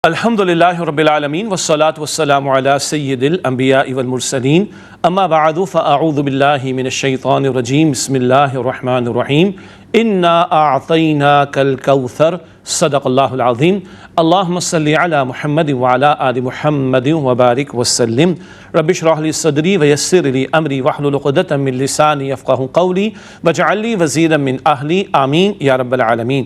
الحمدللہ رب العالمین والصلاة والسلام علی سید الانبیاء والمرسلین اما بعد فاعوذ باللہ من الشیطان الرجیم بسم اللہ الرحمن الرحیم انا اعطیناک الکوثر صدق اللہ العظیم اللہم صلی علی محمد وعلی آل محمد وبارک وسلم رب اشرح لی صدری ویسر لی امری واحلل عقدۃ من لسانی یفقہوا قولی واجعل لی وزیرا من اہلی آمین یا رب العالمین۔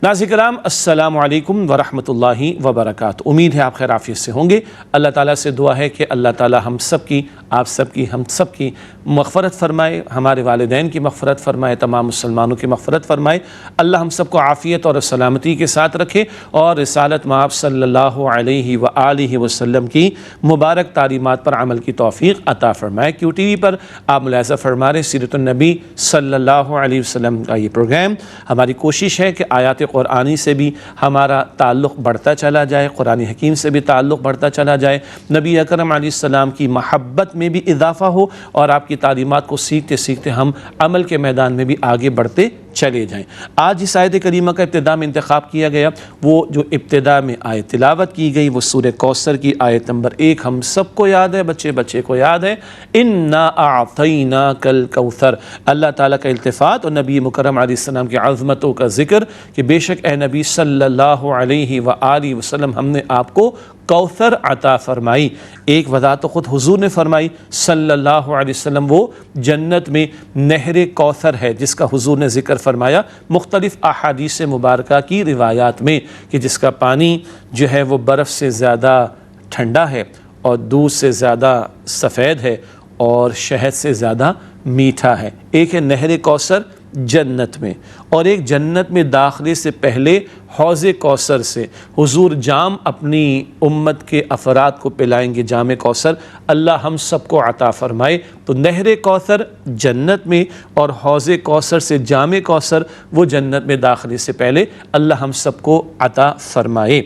ناظرین کرام السلام علیکم ورحمۃ اللہ وبرکاتہ۔ امید ہے آپ خیر عافیت سے ہوں گے۔ اللہ تعالیٰ سے دعا ہے کہ اللہ تعالیٰ ہم سب کی، آپ سب کی، ہم سب کی مغفرت فرمائے، ہمارے والدین کی مغفرت فرمائے، تمام مسلمانوں کی مغفرت فرمائے۔ اللہ ہم سب کو عافیت اور سلامتی کے ساتھ رکھے اور رسالت مآب صلی اللہ علیہ وآلہ وسلم کی مبارک تعلیمات پر عمل کی توفیق عطا فرمائے۔ کیو ٹی وی پر آپ ملاحظہ فرما رہے سیرت النبی صلی اللہ علیہ وسلم کا یہ پروگرام۔ ہماری کوشش ہے کہ آیات قرآنی سے بھی ہمارا تعلق بڑھتا چلا جائے، قرآن حکیم سے بھی تعلق بڑھتا چلا جائے، نبی اکرم علیہ السلام کی محبت میں بھی اضافہ ہو اور آپ کی تعلیمات کو سیکھتے سیکھتے ہم عمل کے میدان میں بھی آگے بڑھتے چلے جائیں۔ آج اس آیت کریمہ کا ابتدا میں انتخاب کیا گیا، وہ جو ابتدا میں آیت تلاوت کی گئی وہ سورہ کوثر کی آیت نمبر 1 ہم سب کو یاد ہے، بچے کو یاد ہے، انا اعطیناک الکوثر۔ اللہ تعالیٰ کا التفات اور نبی مکرم علیہ السلام کی عظمتوں کا ذکر کہ بے شک اے نبی صلی اللہ علیہ وآلہ وسلم ہم نے آپ کو کوثر عطا فرمائی۔ ایک وضاحت تو خود حضور نے فرمائی صلی اللہ علیہ وسلم، وہ جنت میں نہر کوثر ہے جس کا حضور نے ذکر فرمایا مختلف احادیث مبارکہ کی روایات میں، کہ جس کا پانی جو ہے وہ برف سے زیادہ ٹھنڈا ہے اور دودھ سے زیادہ سفید ہے اور شہد سے زیادہ میٹھا ہے۔ ایک ہے نہر کوثر جنت میں، اور ایک جنت میں داخلے سے پہلے حوض کوثر سے حضور جام اپنی امت کے افراد کو پلائیں گے، جام کوثر اللہ ہم سب کو عطا فرمائے۔ تو نہر کوثر جنت میں اور حوض کوثر سے جام کوثر وہ جنت میں داخلے سے پہلے اللہ ہم سب کو عطا فرمائے۔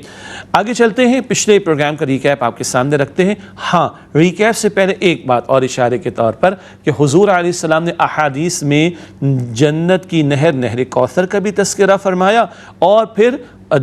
آگے چلتے ہیں، پچھلے پروگرام کا ریکیپ آپ کے سامنے رکھتے ہیں۔ ہاں، ریکیپ سے پہلے ایک بات اور اشارے کے طور پر کہ حضور علیہ السلام نے احادیث میں جنت کی نہر کوثر کا بھی تذکرہ فرمایا، اور پھر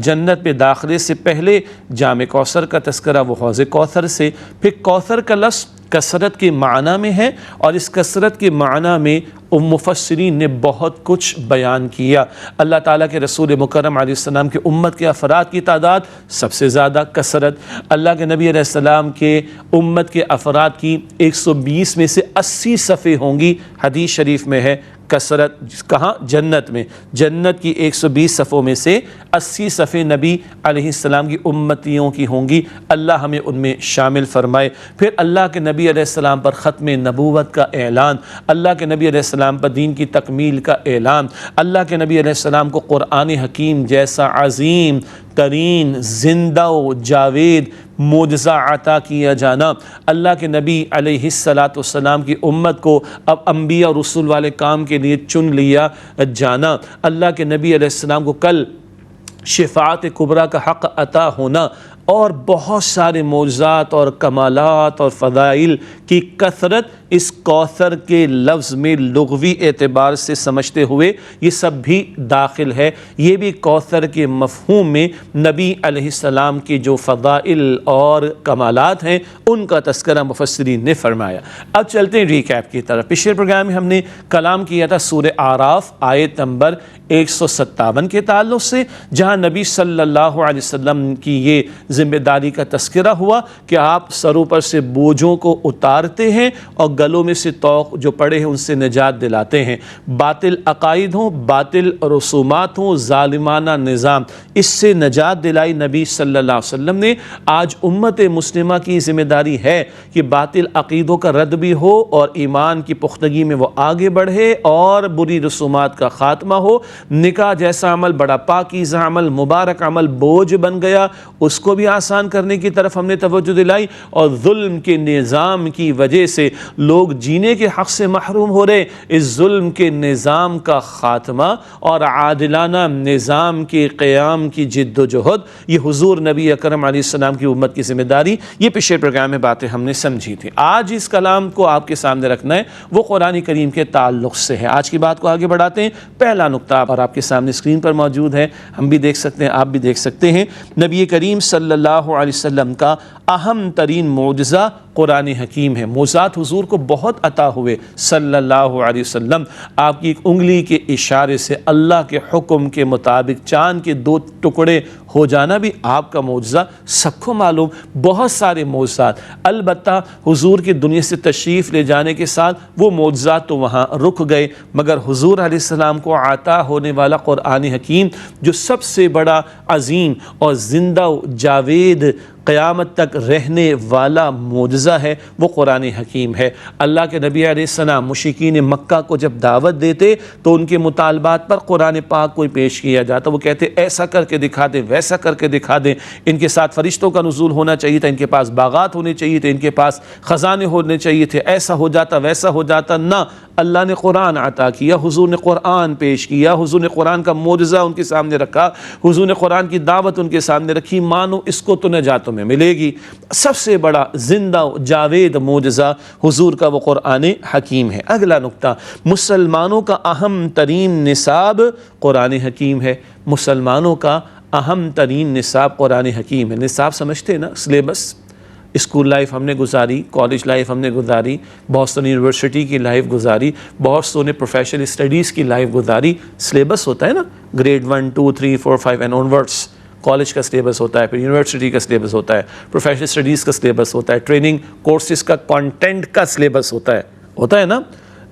جنت میں داخلے سے پہلے جام کوثر کا تذکرہ وہ حوض کوثر سے۔ پھر کوثر کا لفظ کثرت کے معنی میں ہے، اور اس کثرت کے معنی میں مفسرین نے بہت کچھ بیان کیا۔ اللہ تعالیٰ کے رسول مکرم علیہ السلام کے امت کے افراد کی تعداد سب سے زیادہ کثرت، اللہ کے نبی علیہ السلام کے امت کے افراد کی 120 میں سے 80 صفیں ہوں گی، حدیث شریف میں ہے کثرت۔ کہاں؟ جنت میں۔ جنت کی 120 صفوں میں سے 80 صفیں نبی علیہ السلام کی امتیوں کی ہوں گی، اللہ ہمیں ان میں شامل فرمائے۔ پھر اللہ کے نبی علیہ السلام پر ختم نبوت کا اعلان، اللہ کے نبی علیہ السلام پر دین کی تکمیل کا اعلان، اللہ کے نبی علیہ السلام کو قرآن حکیم جیسا عظیم ترین زندہ و جاوید معجزہ عطا کیا جانا، اللہ کے نبی علیہ السلام کی امت کو اب انبیاء اور رسول والے کام کے لیے چن لیا جانا، اللہ کے نبی علیہ السلام کو کل شفاعت کبریٰ کا حق عطا ہونا، اور بہت سارے معجزات اور کمالات اور فضائل کی کثرت اس کوثر کے لفظ میں لغوی اعتبار سے سمجھتے ہوئے یہ سب بھی داخل ہے۔ یہ بھی کوثر کے مفہوم میں نبی علیہ السلام کی جو فضائل اور کمالات ہیں ان کا تذکرہ مفسرین نے فرمایا۔ اب چلتے ہیں ریکیپ کی طرف۔ پچھلے پروگرام میں ہم نے کلام کیا تھا سورہ اعراف آیت نمبر 157 کے تعلق سے، جہاں نبی صلی اللہ علیہ وسلم کی یہ ذمہ داری کا تذکرہ ہوا کہ آپ سروں پر سے بوجھوں کو اتارتے ہیں اور گلوں میں سے طوق جو پڑے ہیں ان سے نجات دلاتے ہیں۔ باطل عقائد ہوں، باطل رسومات ہوں، ظالمانہ نظام، اس سے نجات دلائی نبی صلی اللہ علیہ وسلم نے۔ آج امت مسلمہ کی ذمہ داری ہے کہ باطل عقیدوں کا رد بھی ہو اور ایمان کی پختگی میں وہ آگے بڑھے اور بری رسومات کا خاتمہ ہو۔ نکاح جیسا عمل بڑا پاکیزہ عمل، مبارک عمل بوجھ بن گیا، اس کو بھی آسان کرنے کی طرف ہم نے توجہ دلائی، اور ظلم کے نظام کی وجہ سے لوگ جینے کے حق سے محروم ہو رہے۔ اس ظلم کے نظام کا خاتمہ اور عادلانہ نظام کے قیام کی جد و جہد، یہ حضور نبی اکرم علیہ السلام کی امت کی ذمہ داری۔ یہ پچھلے پروگرام میں باتیں ہم نے سمجھی تھی۔ آج اس کلام کو آپ کے سامنے رکھنا ہے وہ قرآن کریم کے تعلق سے ہے۔ آج کی بات کو آگے بڑھاتے ہیں۔ پہلا نقطہ اور آپ کے سامنے اسکرین پر موجود ہے، ہم بھی دیکھ سکتے ہیں، آپ بھی دیکھ سکتے ہیں۔ نبی کریم صلی اللہ علیہ وسلم کا اہم ترین معجزہ قرآن حکیم ہے۔ معجزات حضور کو بہت عطا ہوئے صلی اللہ علیہ وسلم۔ آپ کی ایک انگلی کے اشارے سے اللہ کے حکم کے مطابق چاند کے 2 ٹکڑے ہو جانا بھی آپ کا معجزہ سب کو معلوم۔ بہت سارے معجزات، البتہ حضور کی دنیا سے تشریف لے جانے کے ساتھ وہ معجزات تو وہاں رک گئے، مگر حضور علیہ السلام کو عطا ہونے والا قرآن حکیم جو سب سے بڑا عظیم اور زندہ و جاوید قیامت تک رہنے والا معجزہ ہے، وہ قرآن حکیم ہے۔ اللہ کے نبی علیہ السلام مشرکین مکہ کو جب دعوت دیتے تو ان کے مطالبات پر قرآن پاک کو پیش کیا جاتا۔ وہ کہتے ایسا کر کے دکھا دیں، ویسا کر کے دکھا دیں، ان کے ساتھ فرشتوں کا نزول ہونا چاہیے تھا، ان کے پاس باغات ہونے چاہیے تھے، ان کے پاس خزانے ہونے چاہیے تھے، ایسا ہو جاتا ویسا ہو جاتا۔ نہ، اللہ نے قرآن عطا کیا، حضور نے قرآن پیش کیا، حضور نے قرآن کا معجزہ ان کے سامنے رکھا، حضور نے قرآن کی دعوت ان کے سامنے رکھی، مانو اس کو تو نجات میں ملے گی۔ سب سے بڑا زندہ جاوید معجزہ حضور کا وہ قرآن حکیم ہے۔ اگلا نقطہ، مسلمانوں کا اہم ترین نصاب قرآن حکیم ہے۔ مسلمانوں کا اہم ترین نصاب قرآن حکیم ہے۔ نصاب سمجھتے ہیں نا؟ سلیبس۔ اسکول لائف ہم نے گزاری، کالج لائف ہم نے گزاری، بہت سو نے یونیورسٹی کی لائف گزاری، بہت سو نے پروفیشنل اسٹڈیز کی لائف گزاری۔ سلیبس ہوتا ہے نا، گریڈ 1 2 3 4 5 اینڈ آنورڈس۔ کالج کا سلیبس ہوتا ہے، پھر یونیورسٹی کا سلیبس ہوتا ہے، پروفیشنل اسٹڈیز کا سلیبس ہوتا ہے، ٹریننگ کورسز کا کانٹینٹ کا سلیبس ہوتا ہے نا۔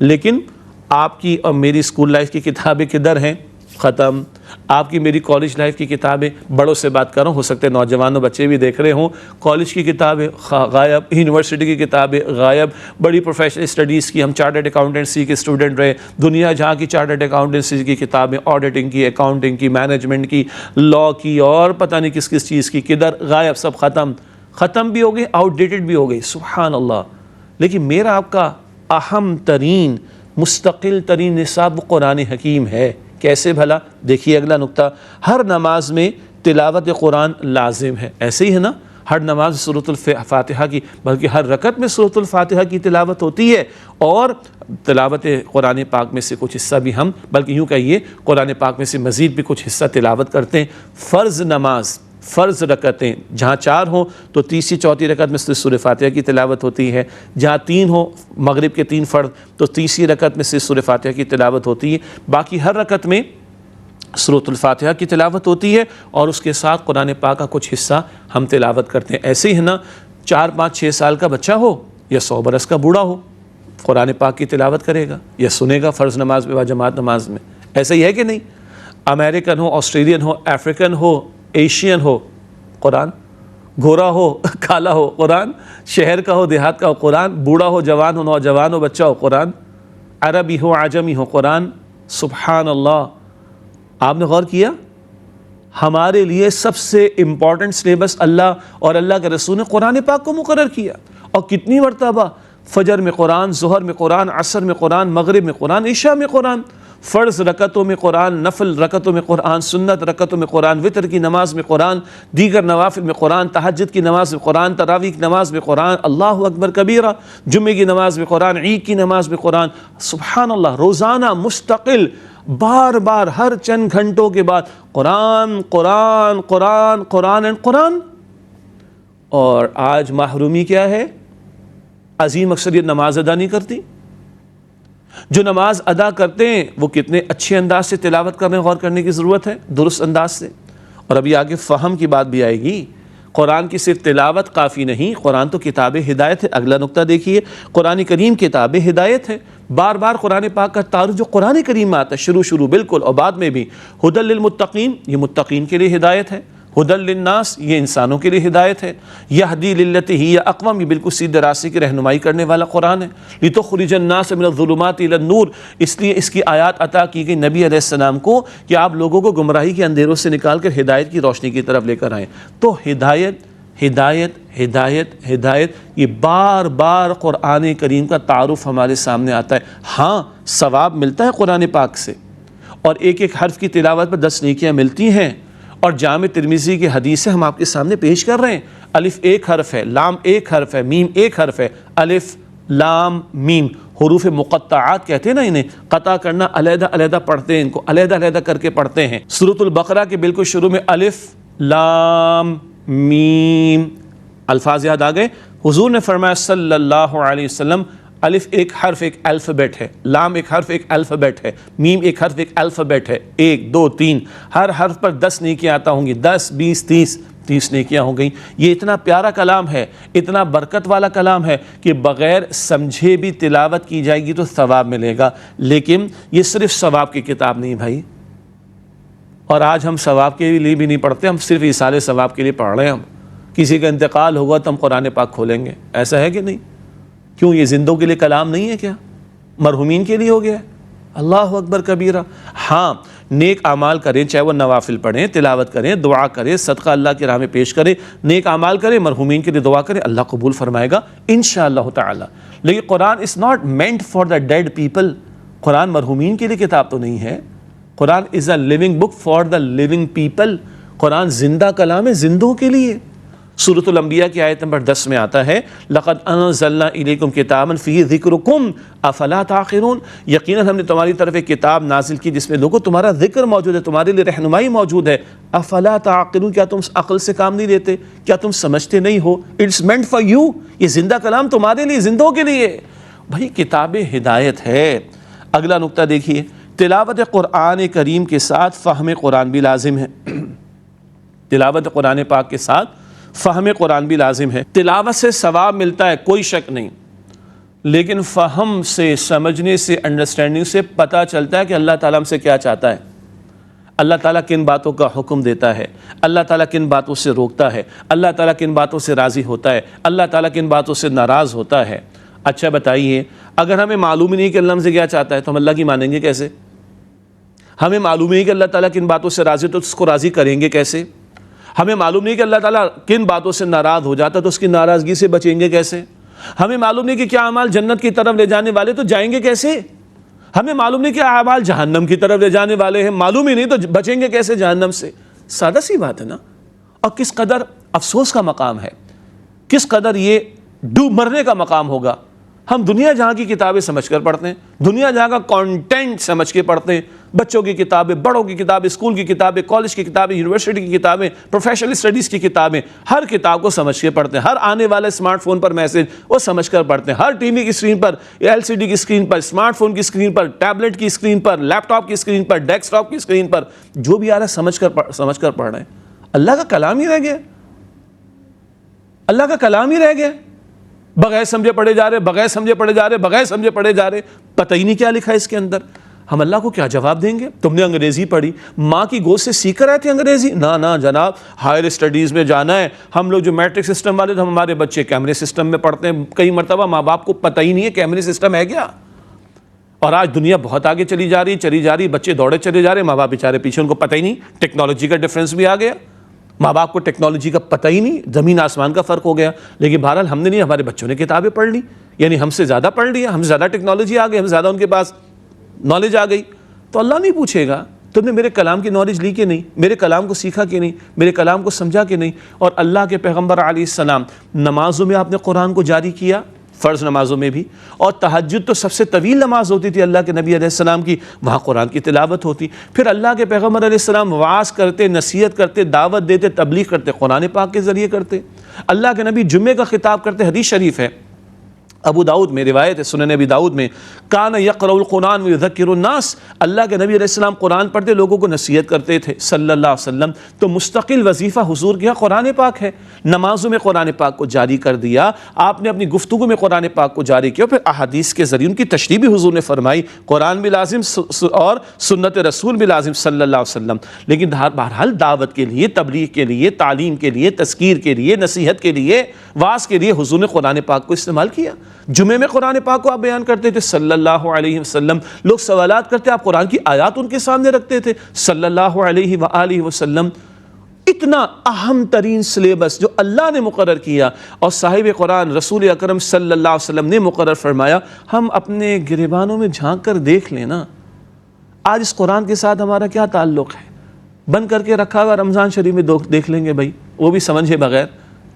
لیکن آپ کی اور میری اسکول لائف کی کتابیں کدھر ہیں؟ ختم۔ آپ کی میری کالج لائف کی کتابیں، بڑوں سے بات کر رہا ہوں، ہو سکتے ہیں نوجوانوں بچے بھی دیکھ رہے ہوں، کالج کی کتابیں غائب، یونیورسٹی کی کتابیں غائب، بڑی پروفیشنل اسٹڈیز کی، ہم چارٹرڈ اکاؤنٹنسی کے اسٹوڈنٹ رہے، دنیا جہاں کی چارٹرڈ اکاؤنٹنسی کی کتابیں، آڈیٹنگ کی، اکاؤنٹنگ کی، مینجمنٹ کی، لا کی، اور پتہ نہیں کس کس چیز کی، کدھر غائب، سب ختم بھی ہو گئی، آؤٹ ڈیٹڈ بھی ہو گئی، سبحان اللہ۔ لیکن میرا آپ کا اہم ترین مستقل ترین نصاب قرآن حکیم ہے۔ کیسے بھلا؟ دیکھیے اگلا نقطہ، ہر نماز میں تلاوت قرآن لازم ہے۔ ایسے ہی ہے نا، ہر نماز سورۃ الفاتحہ کی، بلکہ ہر رکعت میں سورۃ الفاتحہ کی تلاوت ہوتی ہے، اور تلاوت قرآن پاک میں سے کچھ حصہ بھی ہم، بلکہ یوں کہیے قرآن پاک میں سے مزید بھی کچھ حصہ تلاوت کرتے ہیں۔ فرض نماز، فرض رکعتیں جہاں 4 ہوں تو تیسری چوتھی رکعت میں سے سورہ فاتحہ کی تلاوت ہوتی ہے، جہاں 3 ہوں مغرب کے 3 فرض تو تیسری رکعت میں سے سورہ فاتحہ کی تلاوت ہوتی ہے، باقی ہر رکعت میں سورۃ الفاتحہ کی تلاوت ہوتی ہے، اور اس کے ساتھ قرآن پاک کا کچھ حصہ ہم تلاوت کرتے ہیں۔ ایسے ہی ہے نا، 4 5 6 سال کا بچہ ہو یا 100 برس کا بوڑھا ہو، قرآن پاک کی تلاوت کرے گا یا سنے گا فرض نماز میں و جماعت نماز میں۔ ایسا ہی ہے کہ نہیں؟ امریکن ہو، آسٹریلین ہو، افریقن ہو، ایشین ہو، قرآن، گورا ہو کالا ہو قرآن، شہر کا ہو دیہات کا ہو قرآن، بوڑھا ہو جوان ہو نوجوان ہو بچہ ہو قرآن، عربی ہو عجمی ہو قرآن۔ سبحان اللہ۔ آپ نے غور کیا؟ ہمارے لیے سب سے امپورٹنٹ سلیبس اللہ اور اللہ کے رسول نے قرآن پاک کو مقرر کیا، اور کتنی مرتبہ؟ فجر میں قرآن، ظہر میں قرآن، عصر میں قرآن، مغرب میں قرآن، عشاء میں قرآن، فرض رکعتوں میں قرآن، نفل رکعتوں میں قرآن، سنت رکعتوں میں قرآن، وتر کی نماز میں قرآن، دیگر نوافل میں قرآن، تہجد کی نماز میں قرآن، تراویح کی نماز میں قرآن، اللہ اکبر کبیرہ، جمعے کی نماز میں قرآن، عید کی نماز میں قرآن۔ سبحان اللہ، روزانہ مستقل بار بار ہر چند گھنٹوں کے بعد قرآن قرآن قرآن قرآن اینڈ قرآن۔ اور آج محرومی کیا ہے؟ عظیم اکثریت نماز ادا نہیں کرتی۔ جو نماز ادا کرتے ہیں وہ کتنے اچھے انداز سے تلاوت کرنے، غور کرنے کی ضرورت ہے، درست انداز سے۔ اور ابھی آگے فہم کی بات بھی آئے گی۔ قرآن کی صرف تلاوت کافی نہیں، قرآن تو کتاب ہدایت ہے۔ اگلا نقطہ دیکھیے، قرآن کریم کتاب ہدایت ہے۔ بار بار قرآن پاک کا تعارف جو قرآن کریم میں آتا ہے، شروع بالکل اور بعد میں بھی، ھدی للمتقین، یہ متقین کے لیے ہدایت ہے، ھدی للناس، یہ انسانوں کے لیے ہدایت ہے، یہدی للتی ہی اقوم، یہ بالکل سیدھے راستے کی رہنمائی کرنے والا قرآن ہے، لتخرج الناس من الظلمات الی النور، اس لیے اس کی آیات عطا کی گئی نبی علیہ السلام کو کہ آپ لوگوں کو گمراہی کے اندھیروں سے نکال کر ہدایت کی روشنی کی طرف لے کر آئیں۔ تو ہدایت ہدایت ہدایت ہدایت، یہ بار بار قرآن کریم کا تعارف ہمارے سامنے آتا ہے۔ ہاں، ثواب ملتا ہے قرآن پاک سے، اور ایک ایک حرف کی تلاوت پر 10 نیکیاں ملتی ہیں، اور جامع ترمذی کی حدیثیں ہم آپ کے سامنے پیش کر رہے ہیں۔ الف ایک حرف ہے، لام ایک حرف ہے، میم ایک حرف ہے، الف لام میم، حروف مقطعات کہتے ہیں نا انہیں، قطع کرنا، علیحدہ علیحدہ پڑھتے ہیں، ان کو علیحدہ علیحدہ کر کے پڑھتے ہیں۔ سورۃ البقرہ کے بالکل شروع میں الف لام میم. الفاظ یاد آ گئے؟ حضور نے فرمایا صلی اللہ علیہ وسلم الف ایک حرف ایک الفابیٹ ہے، لام ایک حرف ایک الفابیٹ ہے، میم ایک حرف ایک الفابیٹ ہے، 1 2 3 ہر حرف پر 10 نیکیاں عطا ہوں گی، 10 20 30 نیکیاں ہو گئیں. یہ اتنا پیارا کلام ہے، اتنا برکت والا کلام ہے کہ بغیر سمجھے بھی تلاوت کی جائے گی تو ثواب ملے گا. لیکن یہ صرف ثواب کی کتاب نہیں بھائی، اور آج ہم ثواب کے لیے بھی نہیں پڑھتے، ہم صرف اصالِ ثواب کے لیے پڑھ رہے ہیں. ہم کسی کا انتقال ہوگا تو ہم قرآن پاک کھولیں گے، ایسا ہے کہ نہیں؟ کیوں یہ زندوں کے لیے کلام نہیں ہے کیا؟ مرحومین کے لیے ہو گیا ہے. اللہ اکبر کبیرہ. ہاں نیک اعمال کریں، چاہے وہ نوافل پڑھیں، تلاوت کریں، دعا کریں، صدقہ اللہ کی راہ میں پیش کریں، نیک اعمال کریں، مرحومین کے لیے دعا کریں، اللہ قبول فرمائے گا انشاءاللہ تعالی. لیکن Quran is not meant for the dead people. قرآن مرحومین کے لیے کتاب تو نہیں ہے. Quran is a living book for the living people. قرآن زندہ کلام ہے زندوں کے لیے. سورۃ الانبیاء کی آیت نمبر 10 میں آتا ہے لقد انزلنا الیکم کتابا فیہ ذکرکم افلا تعقلون. یقیناً ہم نے تمہاری طرف ایک کتاب نازل کی جس میں لوگوں تمہارا ذکر موجود ہے، تمہارے لیے رہنمائی موجود ہے. افلا تعقلون، کیا تم عقل سے کام نہیں لیتے؟ کیا تم سمجھتے نہیں ہو؟ It's meant for you. یہ زندہ کلام تمہارے لیے، زندوں کے لیے. بھائی کتاب ہدایت ہے. اگلا نقطہ دیکھیے، تلاوت قرآن کریم کے ساتھ فہم قرآن بھی لازم ہے. تلاوت قرآن پاک کے ساتھ فہم قرآن بھی لازم ہے. تلاوت سے ثواب ملتا ہے کوئی شک نہیں، لیکن فہم سے، سمجھنے سے، انڈرسٹینڈنگ سے پتہ چلتا ہے کہ اللہ تعالیٰ ہم سے کیا چاہتا ہے، اللہ تعالیٰ کن باتوں کا حکم دیتا ہے، اللہ تعالیٰ کن باتوں سے روکتا ہے، اللہ تعالیٰ کن باتوں سے راضی ہوتا ہے، اللہ تعالیٰ کن باتوں سے ناراض ہوتا ہے. اچھا بتائیے، اگر ہمیں معلوم ہی نہیں کہ اللہ ہم سے کیا چاہتا ہے تو ہم اللہ کی مانیں گے کیسے؟ ہمیں معلوم نہیں کہ اللہ تعالیٰ کن باتوں سے راضی تو اس کو راضی کریں گے کیسے؟ ہمیں معلوم نہیں کہ اللہ تعالیٰ کن باتوں سے ناراض ہو جاتا تو اس کی ناراضگی سے بچیں گے کیسے؟ ہمیں معلوم نہیں کہ کیا اعمال جنت کی طرف لے جانے والے تو جائیں گے کیسے؟ ہمیں معلوم نہیں کہ اعمال جہنم کی طرف لے جانے والے ہیں، معلوم ہی نہیں تو بچیں گے کیسے جہنم سے؟ سادہ سی بات ہے نا. اور کس قدر افسوس کا مقام ہے، کس قدر یہ ڈوب مرنے کا مقام ہوگا. ہم دنیا جہاں کی کتابیں سمجھ کر پڑھتے ہیں، دنیا جہاں کا کانٹینٹ سمجھ کے پڑھتے ہیں، بچوں کی کتابیں، بڑوں کی کتابیں، اسکول کی کتابیں، کالج کی کتابیں، یونیورسٹی کی کتابیں، پروفیشنل اسٹڈیز کی کتابیں، ہر کتاب کو سمجھ کے پڑھتے ہیں. ہر آنے والے اسمارٹ فون پر میسج وہ سمجھ کر پڑھتے ہیں. ہر ٹی وی کی اسکرین پر، LCD کی اسکرین پر، اسمارٹ فون کی اسکرین پر، ٹیبلٹ کی اسکرین پر، لیپ ٹاپ کی اسکرین پر، ڈیسک ٹاپ کی اسکرین پر جو بھی آ رہا ہے سمجھ کر پڑھ رہے ہیں. اللہ کا کلام ہی رہ گیا، اللہ کا کلام ہی رہ گیا. بغیر سمجھے پڑھے جا رہے، بغیر سمجھے پڑھے جا رہے، بغیر سمجھے پڑھے جا رہے، پتہ ہی نہیں کیا لکھا ہے اس کے اندر. ہم اللہ کو کیا جواب دیں گے؟ تم نے انگریزی پڑھی، ماں کی گود سے سیکھ کر آئے تھے انگریزی؟ نہ جناب، ہائر اسٹڈیز میں جانا ہے. ہم لوگ جو میٹرک سسٹم والے تو ہمارے بچے کیمرے سسٹم میں پڑھتے ہیں. کئی مرتبہ ماں باپ کو پتہ ہی نہیں ہے کیمرے سسٹم ہے کیا. اور آج دنیا بہت آگے چلی جا رہی، بچے دوڑے چلے جا رہے، ماں باپ بیچارے پیچھے، ان کو پتہ ہی نہیں. ٹیکنالوجی کا ڈفرینس بھی آ گیا، ماں باپ کو ٹیکنالوجی کا پتہ ہی نہیں، زمین آسمان کا فرق ہو گیا. لیکن بہرحال ہم نے نہیں، ہمارے بچوں نے کتابیں پڑھ لی، یعنی ہم سے زیادہ پڑھ لیا، ہم سے زیادہ ٹیکنالوجی آ گئی، ہم سے زیادہ ان کے پاس نالج آ گئی. تو اللہ نہیں پوچھے گا تم نے میرے کلام کی نالج لی کہ نہیں، میرے کلام کو سیکھا کہ نہیں، میرے کلام کو سمجھا کہ نہیں. اور اللہ کے پیغمبر علیہ السلام نمازوں میں آپ نے قرآن کو جاری کیا، فرض نمازوں میں بھی. اور تہجد تو سب سے طویل نماز ہوتی تھی اللہ کے نبی علیہ السلام کی، وہاں قرآن کی تلاوت ہوتی. پھر اللہ کے پیغمبر علیہ السلام وعظ کرتے، نصیحت کرتے، دعوت دیتے، تبلیغ کرتے، قرآن پاک کے ذریعے کرتے. اللہ کے نبی جمعے کا خطاب کرتے، حدیث شریف ہے ابو داؤد میں روایت ہے، سنن ابی داؤد میں، کان یقرأ القرآن ویذکر الناس. اللہ کے نبی علیہ السلام قرآن پڑھتے، لوگوں کو نصیحت کرتے تھے صلی اللہ علیہ وسلم. تو مستقل وظیفہ حضور کیا قرآن پاک ہے. نمازوں میں قرآن پاک کو جاری کر دیا، آپ نے اپنی گفتگو میں قرآن پاک کو جاری کیا، پھر احادیث کے ذریعے ان کی تشریح بھی حضور نے فرمائی. قرآن بھی لازم اور سنت رسول بھی لازم صلی اللہ علیہ وسلم. لیکن بہرحال دعوت کے لیے، تبلیغ کے لیے، تعلیم کے لیے، تذکیر کے لیے، نصیحت کے لیے، واعظ کے لیے حضور نے قرآن پاک کو استعمال کیا. جمعے میں قرآن پاک کو آپ بیان کرتے تھے صلی اللہ علیہ وسلم. لوگ سوالات کرتے، آپ قرآن کی آیات ان کے سامنے رکھتے تھے صلی اللہ علیہ وآلہ وسلم. اتنا اہم ترین سلیبس جو اللہ نے مقرر کیا اور صاحب قرآن رسول اکرم صلی اللہ علیہ وسلم نے مقرر فرمایا. ہم اپنے گریبانوں میں جھانک کر دیکھ لینا، آج اس قرآن کے ساتھ ہمارا کیا تعلق ہے. بند کر کے رکھا ہوا رمضان شریف میں دیکھ لیں گے بھائی، وہ بھی سمجھے بغیر.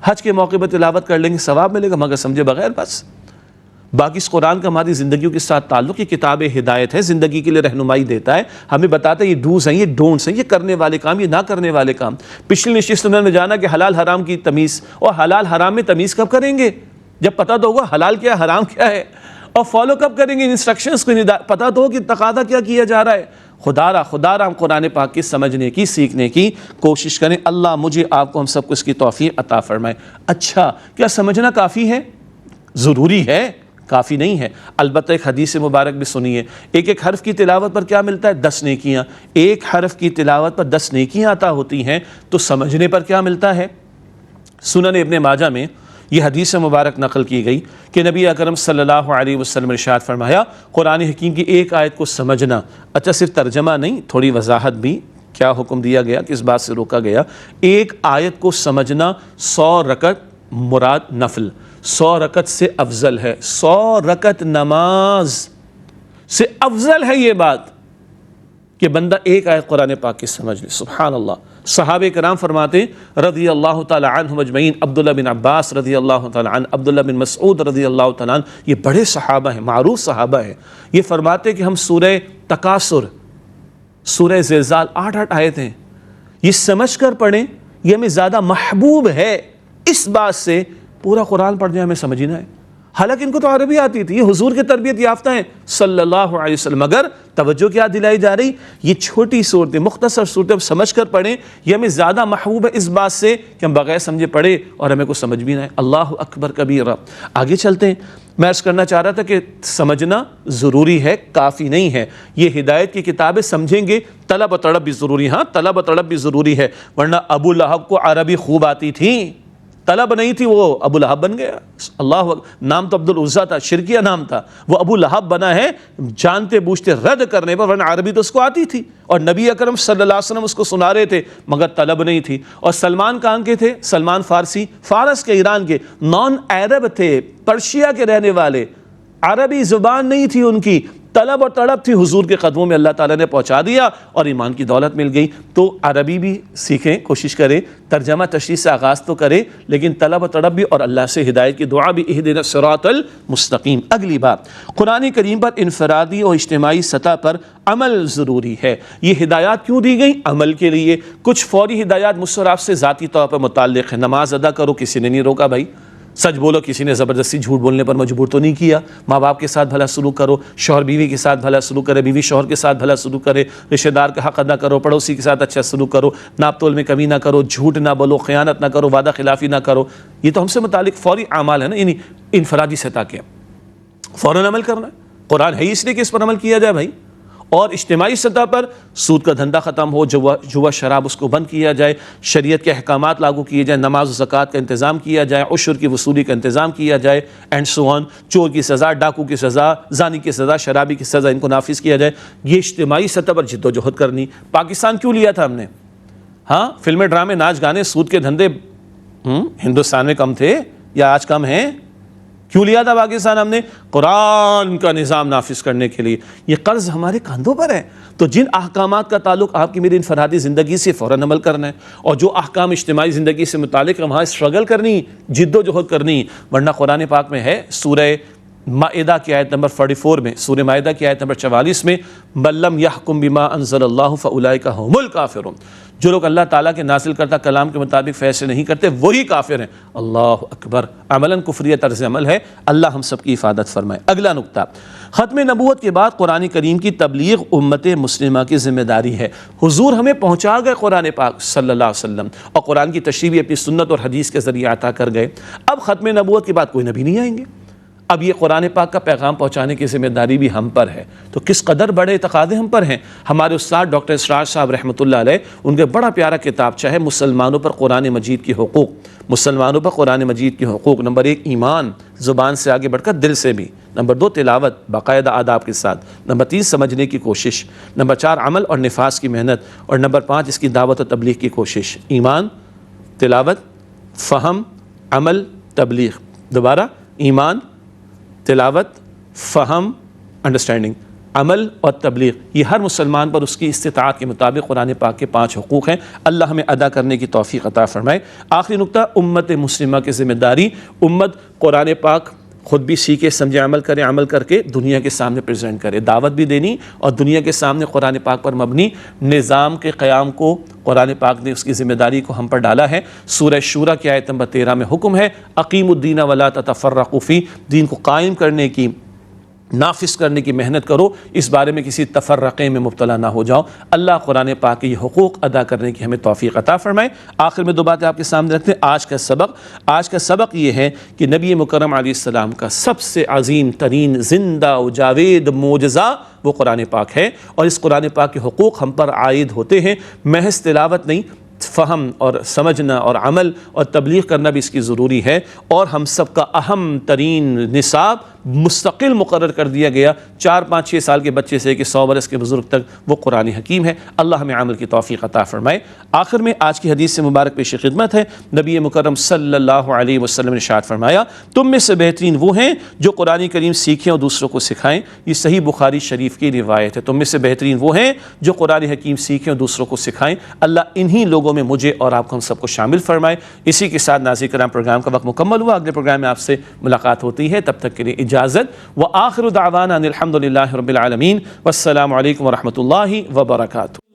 حج کے موقع پر تلاوت کر لیں گے، ثواب ملے گا، مگر سمجھے بغیر بس. باقی اس قرآن کا ہماری زندگیوں کے ساتھ تعلق، یہ کتاب ہدایت ہے، زندگی کے لیے رہنمائی دیتا ہے، ہمیں بتاتا ہے یہ ڈوز ہیں، یہ ڈونٹس ہیں، یہ کرنے والے کام، یہ نہ کرنے والے کام۔ پچھلی نشست میں جانا کہ حلال حرام کی تمیز، اور حلال حرام میں تمیز کب کریں گے؟ جب پتہ تو ہوگا حلال کیا ہے حرام کیا ہے، اور فالو کب کریں گے انسٹرکشنز کو، پتہ تو ہو کہ تقاضا کیا جا رہا ہے۔ خدا را ہم قرآن پاک کی سمجھنے کی، سیکھنے کی کوشش کریں۔ اللہ مجھے آپ کو ہم سب کو اس کی توفیق عطا فرمائے۔ اچھا، کیا سمجھنا کافی ہے؟ ضروری ہے، کافی نہیں ہے۔ البتہ ایک حدیث مبارک بھی سنیے، ایک حرف کی تلاوت پر کیا ملتا ہے؟ 10 نیکیاں۔ ایک حرف کی تلاوت پر 10 نیکیاں عطا ہوتی ہیں، تو سمجھنے پر کیا ملتا ہے؟ سنن ابن ماجہ میں یہ حدیث مبارک نقل کی گئی کہ نبی اکرم صلی اللہ علیہ وسلم نے ارشاد فرمایا، قرآن حکیم کی ایک آیت کو سمجھنا، اچھا صرف ترجمہ نہیں، تھوڑی وضاحت بھی، کیا حکم دیا گیا، کس بات سے روکا گیا؟ ایک آیت کو سمجھنا 100 رکعت مراد نفل، 100 رکعت سے افضل ہے، 100 رکعت نماز سے افضل ہے یہ بات کہ بندہ ایک آیت قرآن پاک کی سمجھ لے۔ سبحان اللہ۔ صحابہ کرام فرماتے رضی اللہ تعالی عنہم اجمعین، عبداللہ بن عباس رضی اللہ تعالی عنہ، عبداللہ بن مسعود رضی اللہ تعالی عنہ، یہ بڑے صحابہ ہیں، معروف صحابہ ہیں، یہ فرماتے کہ ہم سورہ تکاثر، سورہ زلزال 8 آیتیں ہیں، یہ سمجھ کر پڑھیں، یہ ہمیں زیادہ محبوب ہے اس بات سے پورا قرآن پڑھ جائے ہمیں سمجھنا ہے۔ حالانکہ ان کو تو عربی آتی تھی، یہ حضور کے تربیت یافتہ ہیں صلی اللہ علیہ وسلم، مگر توجہ کیا دلائی جا رہی؟ یہ چھوٹی صورتیں، مختصر صورتیں ہم سمجھ کر پڑھیں، یہ ہمیں زیادہ محبوب ہے اس بات سے کہ ہم بغیر سمجھے پڑھے اور ہمیں کچھ سمجھ بھی نہ آئے۔ اللہ اکبر کبیرہ۔ آگے چلتے ہیں، میں عرض کرنا چاہ رہا تھا کہ سمجھنا ضروری ہے، کافی نہیں ہے۔ یہ ہدایت کی کتابیں سمجھیں گے، طلب و طلب بھی ضروری، ہاں طلب و طلب بھی ضروری ہے، ورنہ ابو لہب کو عربی خوب آتی تھی، طلب نہیں تھی، وہ ابو لہب بن گیا۔ اللہ نام تو عبد العزیٰ تھا، شرکیہ نام تھا، وہ ابو لہب بنا ہے جانتے بوجھتے رد کرنے پر، ورنہ عربی تو اس کو آتی تھی، اور نبی اکرم صلی اللہ علیہ وسلم اس کو سنا رہے تھے، مگر طلب نہیں تھی۔ اور سلمان کہاں کے تھے؟ سلمان فارسی، فارس کے، ایران کے، نان عرب تھے، پرشیا کے رہنے والے، عربی زبان نہیں تھی ان کی، طلب اور طلب تھی، حضور کے قدموں میں اللہ تعالیٰ نے پہنچا دیا اور ایمان کی دولت مل گئی۔ تو عربی بھی سیکھیں، کوشش کریں، ترجمہ تشریح سے آغاز تو کریں، لیکن طلب و طلب بھی، اور اللہ سے ہدایت کی دعا بھی، اہدنا الصراط المستقیم۔ اگلی بات، قرآن کریم پر انفرادی اور اجتماعی سطح پر عمل ضروری ہے۔ یہ ہدایات کیوں دی گئی؟ عمل کے لیے۔ کچھ فوری ہدایات مجھ سے اور آپ سے ذاتی طور پر متعلق ہے، نماز ادا کرو، کسی نے نہیں روکا بھائی، سچ بولو، کسی نے زبردستی جھوٹ بولنے پر مجبور تو نہیں کیا، ماں باپ کے ساتھ بھلا سلوک کرو، شوہر بیوی کے ساتھ بھلا سلوک کرے، بیوی شوہر کے ساتھ بھلا سلوک کرے، رشتہ دار کا حق ادا کرو، پڑوسی کے ساتھ اچھا سلوک کرو، ناپ تول میں کمی نہ کرو، جھوٹ نہ بولو، خیانت نہ کرو، وعدہ خلافی نہ کرو۔ یہ تو ہم سے متعلق فوری اعمال ہے نا، یعنی انفرادی سطح کے، فوراً عمل کرنا ہے۔ قرآن ہے اس لیے کہ اس پر عمل کیا جائے بھائی۔ اور اجتماعی سطح پر سود کا دھندا ختم ہو، جوا شراب اس کو بند کیا جائے، شریعت کے احکامات لاگو کیے جائیں، نماز و زکوٰۃ کا انتظام کیا جائے، عشر کی وصولی کا انتظام کیا جائے، اینڈ سو آن، چور کی سزا، ڈاکو کی سزا، زانی کی سزا، شرابی کی سزا، ان کو نافذ کیا جائے۔ یہ اجتماعی سطح پر جد و جہد کرنی۔ پاکستان کیوں لیا تھا ہم نے؟ ہاں، فلمیں، ڈرامے، ناچ گانے، سود کے دھندے ہندوستان میں کم تھے یا آج کم ہیں؟ کیوں لیا تھا پاکستان ہم نے؟ قرآن کا نظام نافذ کرنے کے لیے۔ یہ قرض ہمارے کاندھوں پر ہے، تو جن احکامات کا تعلق آپ کی میری انفرادی زندگی سے فوراً عمل کرنا ہے، اور جو احکام اجتماعی زندگی سے متعلق ہے وہاں اسٹرگل کرنی، جد و جہد کرنی۔ ورنہ قرآن پاک میں ہے، سورہ مائدہ کی آیت نمبر 44 میں، سورہ مائدہ کی آیت نمبر 44 میں، مَن لَّمْ يَحْكُم بِمَا أَنزَلَ اللَّهُ فَأُولَٰئِكَ هُمُ الْكَافِرُونَ۔ جو لوگ اللہ تعالیٰ کے نازل کرتا کلام کے مطابق فیصلے نہیں کرتے وہی کافر ہیں۔ اللہ اکبر، عملاً کفریہ طرز عمل ہے، اللہ ہم سب کی حفاظت فرمائے۔ اگلا نقطہ، ختم نبوت کے بعد قرآن کریم کی تبلیغ امت مسلمہ کی ذمہ داری ہے۔ حضور ہمیں پہنچا گئے قرآن پاک صلی اللہ علیہ وسلم، اور قرآن کی تشریح بھی اپنی سنت اور حدیث کے ذریعے عطا کر گئے۔ اب ختم نبوت کے بعد کوئی نبی نہیں آئیں گے، اب یہ قرآن پاک کا پیغام پہنچانے کی ذمہ داری بھی ہم پر ہے۔ تو کس قدر بڑے تقاضے ہم پر ہیں۔ ہمارے استاد ڈاکٹر اسرار صاحب رحمۃ اللہ علیہ، ان کے بڑا پیارا کتاب چاہے مسلمانوں پر قرآن مجید کی حقوق، مسلمانوں پر قرآن مجید کی حقوق، نمبر 1 ایمان، زبان سے آگے بڑھ کر دل سے بھی، نمبر 2 تلاوت باقاعدہ آداب کے ساتھ، نمبر 3 سمجھنے کی کوشش، نمبر 4 عمل اور نفاذ کی محنت، اور نمبر 5 اس کی دعوت و تبلیغ کی کوشش۔ ایمان، تلاوت، فہم، عمل، تبلیغ۔ دوبارہ، ایمان، تلاوت، فہم، انڈرسٹینڈنگ، عمل اور تبلیغ، یہ ہر مسلمان پر اس کی استطاعت کے مطابق قرآن پاک کے 5 حقوق ہیں۔ اللہ ہمیں ادا کرنے کی توفیق عطا فرمائے۔ آخری نقطہ، امت مسلمہ کی ذمہ داری۔ امت قرآن پاک خود بھی سیکھے سمجھے عمل کرے، عمل کر کے دنیا کے سامنے پریزنٹ کرے، دعوت بھی دینی اور دنیا کے سامنے قرآن پاک پر مبنی نظام کے قیام کو قرآن پاک نے اس کی ذمہ داری کو ہم پر ڈالا ہے۔ سورہ شورى کی آیت نمبر 13 میں حکم ہے اقیموا الدین ولا تتفرقوا فیہ، دین کو قائم کرنے کی، نافذ کرنے کی محنت کرو، اس بارے میں کسی تفرقے میں مبتلا نہ ہو جاؤ۔ اللہ قرآن پاک کے یہ حقوق ادا کرنے کی ہمیں توفیق عطا فرمائے۔ آخر میں دو باتیں آپ کے سامنے رکھتے ہیں۔ آج کا سبق یہ ہے کہ نبی مکرم علیہ السلام کا سب سے عظیم ترین زندہ و جاوید معجزہ وہ قرآن پاک ہے، اور اس قرآن پاک کے حقوق ہم پر عائد ہوتے ہیں، محض تلاوت نہیں، فہم اور سمجھنا اور عمل اور تبلیغ کرنا بھی اس کی ضروری ہے۔ اور ہم سب کا اہم ترین نصاب مستقل مقرر کر دیا گیا 4 5 6 سال کے بچے سے کہ 100 برس کے بزرگ تک وہ قرآن حکیم ہے۔ اللہ ہمیں عمل کی توفیق عطا فرمائے۔ آخر میں آج کی حدیث سے مبارک پیش خدمت ہے، نبی مکرم صلی اللہ علیہ وسلم نے ارشاد فرمایا تم میں سے بہترین وہ ہیں جو قرآن کریم سیکھیں اور دوسروں کو سکھائیں۔ یہ صحیح بخاری شریف کی روایت ہے، تم میں سے بہترین وہ ہیں جو قرآن حکیم سیکھیں اور دوسروں کو سکھائیں۔ اللہ انہی لوگوں میں مجھے اور آپ کو ہم سب کو شامل فرمائے۔ اسی کے ساتھ ناظرین کرام پروگرام کا وقت مکمل ہوا، اگلے پروگرام میں آپ سے ملاقات ہوتی ہے، تب تک کے لیے اجازت۔ وآخر دعوانا ان الحمد للہ رب العالمین، والسلام علیکم ورحمۃ اللہ وبرکاتہ۔